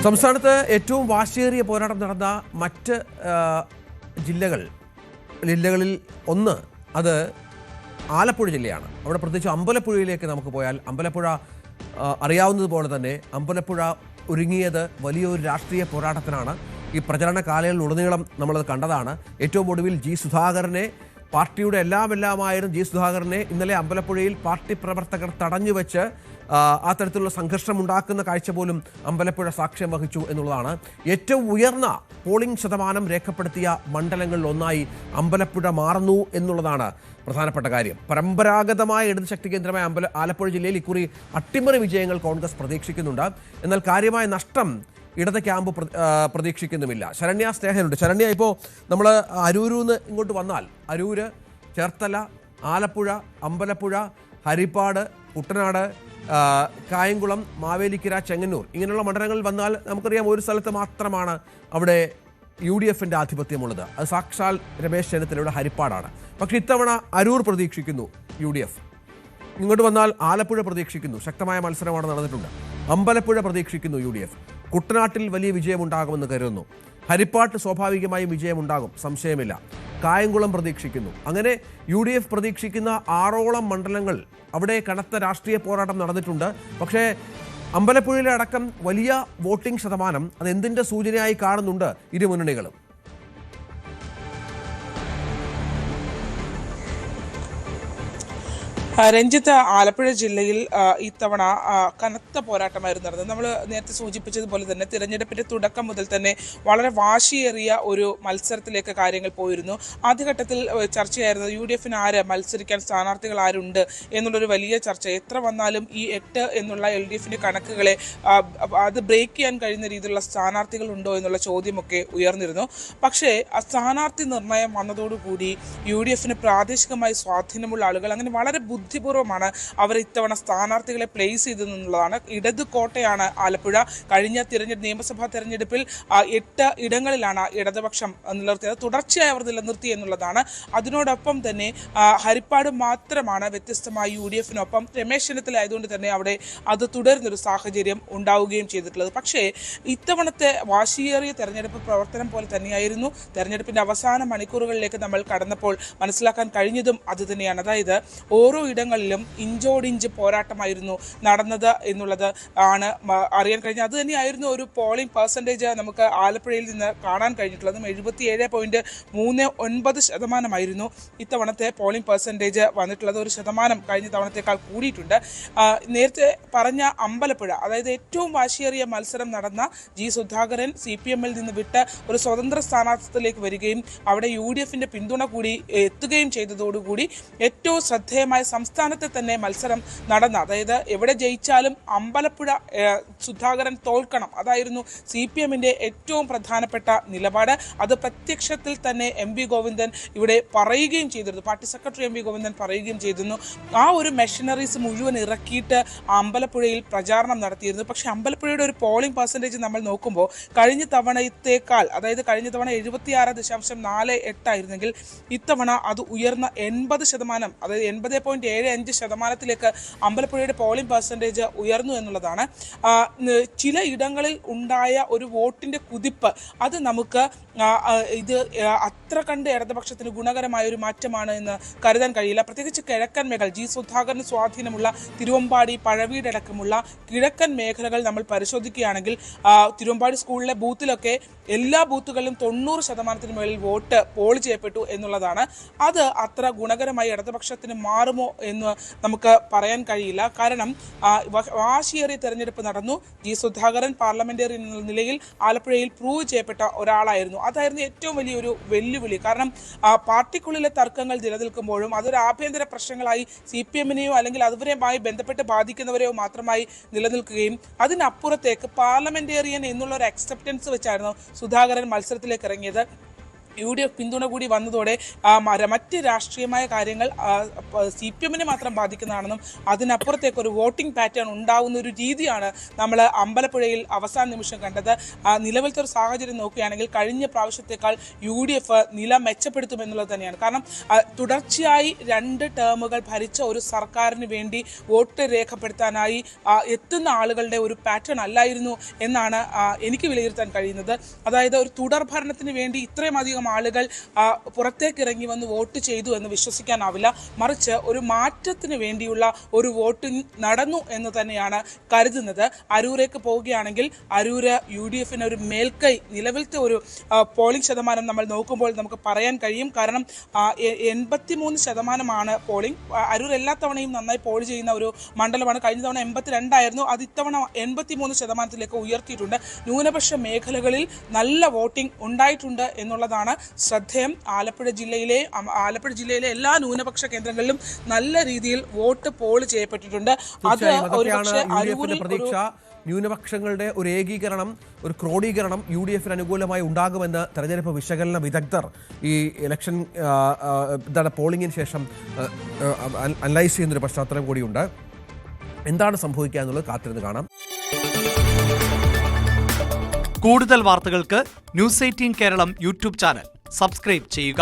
സംസ്ഥാനത്ത് ഏറ്റവും വാശിയേറിയ പോരാട്ടം നടന്ന മറ്റ് ജില്ലകളിൽ ഒന്ന് അത് ആലപ്പുഴ ജില്ലയാണ്. അവിടെ പ്രത്യേകിച്ച് അമ്പലപ്പുഴയിലേക്ക് നമുക്ക് പോയാൽ അമ്പലപ്പുഴ അറിയാവുന്നതുപോലെ തന്നെ അമ്പലപ്പുഴ ഒരുങ്ങിയത് വലിയൊരു രാഷ്ട്രീയ പോരാട്ടത്തിനാണ്. ഈ പ്രചരണ കാലയളവിലുടനീളം നമ്മളത് കണ്ടതാണ്. ഏറ്റവും ഒടുവിൽ ജി സുധാകരനെ, പാർട്ടിയുടെ എല്ലാമായിരുന്നു ജി സുധാകരനെ ഇന്നലെ അമ്പലപ്പുഴയിൽ പാർട്ടി പ്രവർത്തകർ തടഞ്ഞുവെച്ച് ആ തരത്തിലുള്ള സംഘർഷം ഉണ്ടാക്കുന്ന കാഴ്ച പോലും അമ്പലപ്പുഴ സാക്ഷ്യം വഹിച്ചു എന്നുള്ളതാണ്. ഏറ്റവും ഉയർന്ന പോളിംഗ് ശതമാനം രേഖപ്പെടുത്തിയ മണ്ഡലങ്ങളിൽ ഒന്നായി അമ്പലപ്പുഴ മാറുന്നു എന്നുള്ളതാണ് പ്രധാനപ്പെട്ട കാര്യം. പരമ്പരാഗതമായ ഇടത് ശക്തി കേന്ദ്രമായ ആലപ്പുഴ ജില്ലയിൽ ഇക്കുറി അട്ടിമറി വിജയങ്ങൾ കോൺഗ്രസ് പ്രതീക്ഷിക്കുന്നുണ്ട്. എന്നാൽ കാര്യമായ നഷ്ടം ഇടത് ക്യാമ്പ് പ്രതീക്ഷിക്കുന്നുമില്ല. ശരണ്യ സ്നേഹനുണ്ട്. ശരണ്യ, ഇപ്പോൾ നമ്മൾ അരൂരിൽ ഇങ്ങോട്ട് വന്നാൽ അരൂര്, ചേർത്തല, ആലപ്പുഴ, അമ്പലപ്പുഴ, ഹരിപ്പാട്, കുട്ടനാട്, കായംകുളം, മാവേലിക്കര, ചെങ്ങന്നൂർ ഇങ്ങനെയുള്ള മണ്ഡലങ്ങളിൽ വന്നാൽ നമുക്കറിയാം ഒരു സ്ഥലത്ത് മാത്രമാണ് അവിടെ UDFന്റെ ആധിപത്യമുള്ളത്. അത് സാക്ഷാൽ രമേശ് ചെന്നിത്തലയുടെ ഹരിപ്പാടാണ്. പക്ഷെ ഇത്തവണ അരൂർ പ്രതീക്ഷിക്കുന്നു UDF. ഇങ്ങോട്ട് വന്നാൽ ആലപ്പുഴ പ്രതീക്ഷിക്കുന്നു, ശക്തമായ മത്സരമാണ് നടന്നിട്ടുണ്ട്. അമ്പലപ്പുഴ പ്രതീക്ഷിക്കുന്നു UDF. കുട്ടനാട്ടിൽ വലിയ വിജയമുണ്ടാകുമെന്ന് കരുതുന്നു. ഹരിപ്പാട്ട് സ്വാഭാവികമായും വിജയമുണ്ടാകും, സംശയമില്ല. കായംകുളം പ്രതീക്ഷിക്കുന്നു. അങ്ങനെ UDF പ്രതീക്ഷിക്കുന്ന 6ഓളം മണ്ഡലങ്ങൾ അവിടെ കനത്ത രാഷ്ട്രീയ പോരാട്ടം നടന്നിട്ടുണ്ട്. പക്ഷേ അമ്പലപ്പുഴയിലെ അടക്കം വലിയ വോട്ടിംഗ് ശതമാനം അതെന്തിൻ്റെ സൂചനയായി കാണുന്നുണ്ട് ഇരു മുന്നണികളും? രഞ്ജിത്ത്, ആലപ്പുഴ ജില്ലയിൽ ഇത്തവണ കനത്ത പോരാട്ടമായിരുന്നു നടന്നത്. നമ്മൾ നേരത്തെ സൂചിപ്പിച്ചതുപോലെ തന്നെ തിരഞ്ഞെടുപ്പിന്റെ തുടക്കം മുതൽ തന്നെ വളരെ വാശിയേറിയ ഒരു മത്സരത്തിലേക്ക് കാര്യങ്ങൾ പോയിരുന്നു. ആദ്യഘട്ടത്തിൽ ചർച്ചയായിരുന്നു UDFന് ആര് മത്സരിക്കാൻ, സ്ഥാനാർത്ഥികൾ ആരുണ്ട് എന്നുള്ളൊരു വലിയ ചർച്ച. എത്ര വന്നാലും ഈ 8 എന്നുള്ള LDFന്റെ കണക്കുകളെ അത് ബ്രേക്ക് ചെയ്യാൻ കഴിയുന്ന രീതിയിലുള്ള സ്ഥാനാർത്ഥികൾ ഉണ്ടോ എന്നുള്ള ചോദ്യമൊക്കെ ഉയർന്നിരുന്നു. പക്ഷേ സ്ഥാനാർത്ഥി നിർണയം വന്നതോടുകൂടി UDFന് പ്രാദേശികമായി സ്വാധീനമുള്ള ആളുകൾ അങ്ങനെ വളരെ ബുദ്ധിപൂർവ്വമാണ് അവർ ഇത്തവണ സ്ഥാനാർത്ഥികളെ പ്ലേസ് ചെയ്തതെന്നുള്ളതാണ്. ഇടത് കോട്ടയാണ് ആലപ്പുഴ. കഴിഞ്ഞ നിയമസഭാ തെരഞ്ഞെടുപ്പിൽ 8 ഇടങ്ങളിലാണ് ഇടതുപക്ഷം നിലനിർത്തിയത്. തുടർച്ചയായി അവർ നിലനിർത്തി എന്നുള്ളതാണ്. അതിനോടൊപ്പം തന്നെ ഹരിപ്പാട് മാത്രമാണ് വ്യത്യസ്തമായി UDFനൊപ്പം രമേശ് ചെന്നിത്തല ആയതുകൊണ്ട് തന്നെ അവിടെ അത് തുടരുന്നൊരു സാഹചര്യം ഉണ്ടാവുകയും ചെയ്തിട്ടുള്ളത്. പക്ഷേ ഇത്തവണത്തെ വാശിയേറിയ തെരഞ്ഞെടുപ്പ് പ്രവർത്തനം പോലെ തന്നെയായിരുന്നു തെരഞ്ഞെടുപ്പിന്റെ അവസാന മണിക്കൂറുകളിലേക്ക് നമ്മൾ കടന്നപ്പോൾ മനസ്സിലാക്കാൻ കഴിഞ്ഞതും അത് തന്നെയാണ്. അതായത് ഓരോ ഇടങ്ങളിലും ഇഞ്ചോടിഞ്ച് പോരാട്ടമായിരുന്നു നടന്നത് എന്നുള്ളത് ആണ് അറിയാൻ കഴിഞ്ഞത്. അത് തന്നെയായിരുന്നു ഒരു പോളിംഗ് പെർസെൻറ്റേജ് നമുക്ക് ആലപ്പുഴയിൽ നിന്ന് കാണാൻ കഴിഞ്ഞിട്ടുള്ളത്. 77.39% ഇത്തവണത്തെ പോളിംഗ് പെർസെൻറ്റേജ് വന്നിട്ടുള്ളത്. 1% കഴിഞ്ഞ തവണത്തേക്കാൾ കൂടിയിട്ടുണ്ട്. നേരത്തെ പറഞ്ഞ അമ്പലപ്പുഴ, അതായത് ഏറ്റവും വാശിയേറിയ മത്സരം നടന്ന ജി സുധാകരൻ CPMൽ നിന്ന് വിട്ട് ഒരു സ്വതന്ത്ര സ്ഥാനാർത്ഥിത്വത്തിലേക്ക് വരികയും അവിടെ UDFന്റെ പിന്തുണ കൂടി എത്തുകയും ചെയ്തതോടുകൂടി ഏറ്റവും ശ്രദ്ധേയമായ സംസ്ഥാനത്തെ തന്നെ മത്സരം നടന്ന, അതായത് എവിടെ ജയിച്ചാലും അമ്പലപ്പുഴ സുധാകരൻ തോൽക്കണം, അതായിരുന്നു CPMന്റെ ഏറ്റവും പ്രധാനപ്പെട്ട നിലപാട്. അത് പ്രത്യക്ഷത്തിൽ തന്നെ MV ഗോവിന്ദൻ ഇവിടെ പറയുകയും ചെയ്തിരുന്നു. പാർട്ടി സെക്രട്ടറി MV ഗോവിന്ദൻ പറയുകയും ചെയ്തിരുന്നു. ആ ഒരു മെഷീനറീസ് മുഴുവൻ ഇറക്കിയിട്ട് അമ്പലപ്പുഴയിൽ പ്രചാരണം നടത്തിയിരുന്നു. പക്ഷെ അമ്പലപ്പുഴയുടെ ഒരു പോളിംഗ് പെർസെൻറ്റേജ് നമ്മൾ നോക്കുമ്പോൾ കഴിഞ്ഞ തവണത്തേക്കാൾ, അതായത് കഴിഞ്ഞ തവണ 76.48 ആയിരുന്നെങ്കിൽ ഇത്തവണ അത് ഉയർന്ന 80%, അതായത് 80.75% അമ്പലപ്പുഴയുടെ പോളിംഗ് പെർസെൻറ്റേജ് ഉയർന്നു എന്നുള്ളതാണ്. ചില ഇടങ്ങളിൽ ഉണ്ടായ ഒരു വോട്ടിൻ്റെ കുതിപ്പ് അത് നമുക്ക് ഇത് അത്ര കണ്ട് ഇടതുപക്ഷത്തിന് ഗുണകരമായ ഒരു മാറ്റമാണ് എന്ന് കരുതാൻ കഴിയില്ല. പ്രത്യേകിച്ച് കിഴക്കൻ മേഖല, ജി സുധാകരന് സ്വാധീനമുള്ള തിരുവമ്പാടി, പഴവീടടക്കമുള്ള കിഴക്കൻ മേഖലകൾ നമ്മൾ പരിശോധിക്കുകയാണെങ്കിൽ തിരുവമ്പാടി സ്കൂളിലെ ബൂത്തിലൊക്കെ എല്ലാ ബൂത്തുകളിലും 90% മുകളിൽ വോട്ട് പോൾ ചെയ്യപ്പെട്ടു എന്നുള്ളതാണ്. അത് അത്ര ഗുണകരമായി ഇടതുപക്ഷത്തിന് മാറുമോ എന്ന് നമുക്ക് പറയാൻ കഴിയില്ല. കാരണം വാശിയേറിയ തെരഞ്ഞെടുപ്പ് നടന്നു. ജി സുധാകരൻ പാർലമെന്റേറിയൻ നിലയിൽ ആലപ്പുഴയിൽ പ്രൂവ് ചെയ്യപ്പെട്ട ഒരാളായിരുന്നു. അതായിരുന്നു ഏറ്റവും വലിയൊരു വെല്ലുവിളി. കാരണം പാർട്ടിക്കുള്ളിലെ തർക്കങ്ങൾ നിലനിൽക്കുമ്പോഴും അതൊരു ആഭ്യന്തര പ്രശ്നങ്ങളായി CPMനെയോ അല്ലെങ്കിൽ അതുവരെയുമായി ബന്ധപ്പെട്ട് ബാധിക്കുന്നവരെയോ മാത്രമായി നിലനിൽക്കുകയും അതിനപ്പുറത്തേക്ക് പാർലമെന്റേറിയൻ എന്നുള്ള ഒരു അക്സെപ്റ്റൻസ് വെച്ചായിരുന്നു സുധാകരൻ മത്സരത്തിലേക്ക് ഇറങ്ങിയത്. UDF പിന്തുണ കൂടി വന്നതോടെ മറ്റ് രാഷ്ട്രീയമായ കാര്യങ്ങൾ CPM-നെ മാത്രം ബാധിക്കുന്നതാണെന്നും അതിനപ്പുറത്തേക്ക് ഒരു വോട്ടിംഗ് പാറ്റേൺ ഉണ്ടാവുന്ന ഒരു രീതിയാണ് നമ്മൾ അമ്പലപ്പുഴയിൽ അവസാന നിമിഷം കണ്ടത്. നിലവിലത്തെ ഒരു സാഹചര്യം നോക്കുകയാണെങ്കിൽ കഴിഞ്ഞ പ്രാവശ്യത്തേക്കാൾ UDF നില മെച്ചപ്പെടുത്തുമെന്നുള്ളത് തന്നെയാണ്. കാരണം തുടർച്ചയായി 2 ടേമുകൾ ഭരിച്ച ഒരു സർക്കാരിന് വേണ്ടി വോട്ട് രേഖപ്പെടുത്താനായി എത്തുന്ന ആളുകളുടെ ഒരു പാറ്റേൺ അല്ലായിരുന്നു എന്നാണ് എനിക്ക് വിലയിരുത്താൻ കഴിയുന്നത്. അതായത് ഒരു തുടർ ഭരണത്തിന് വേണ്ടി ഇത്രയും അധികം ആളുകൾ പുറത്തേക്ക് ഇറങ്ങി വന്ന് വോട്ട് ചെയ്തു എന്ന് വിശ്വസിക്കാനാവില്ല. മറിച്ച് ഒരു മാറ്റത്തിന് വേണ്ടിയുള്ള ഒരു വോട്ടിംഗ് നടന്നു എന്ന് തന്നെയാണ് കരുതുന്നത്. അരൂരേക്ക് പോവുകയാണെങ്കിൽ അരൂര് UDF-ന് ഒരു മേൽക്കൈ നിലവിലത്തെ ഒരു പോളിംഗ് ശതമാനം നമ്മൾ നോക്കുമ്പോൾ നമുക്ക് പറയാൻ കഴിയും. കാരണം 83% പോളിംഗ്. അരൂർ എല്ലാ തവണയും നന്നായി പോൾ ചെയ്യുന്ന ഒരു മണ്ഡലമാണ്. കഴിഞ്ഞ തവണ 82 ആയിരുന്നു. അത് ഇത്തവണ 83% ഉയർത്തിയിട്ടുണ്ട്. ന്യൂനപക്ഷ മേഖലകളിൽ നല്ല വോട്ടിംഗ് ഉണ്ടായിട്ടുണ്ട് എന്നുള്ളതാണ് ശ്രദ്ധേയം. ആലപ്പുഴ ജില്ലയിലെ എല്ലാ ന്യൂനപക്ഷ കേന്ദ്രങ്ങളിലും നല്ല രീതിയിൽ വോട്ട് പോൾ ചെയ്യപ്പെട്ടിട്ടുണ്ട്. അത് പ്രതീക്ഷ ന്യൂനപക്ഷങ്ങളുടെ ഒരു ഏകീകരണം, ഒരു ക്രോഡീകരണം UDF-ന് അനുകൂലമായി ഉണ്ടാകുമെന്ന് തെരഞ്ഞെടുപ്പ് വിശകലന വിദഗ്ധർ ഈ ഇലക്ഷൻ പോളിംഗിന് ശേഷം അനലൈസ് ചെയ്യുന്നൊരു പശ്ചാത്തലം കൂടിയുണ്ട്. എന്താണ് സംഭവിക്കുക എന്നുള്ളത് കാത്തിരുന്ന് കാണാം. കൂടുതൽ വാർത്തകൾക്ക് News 18 Keralam YouTube channel subscribe ചെയ്യുക.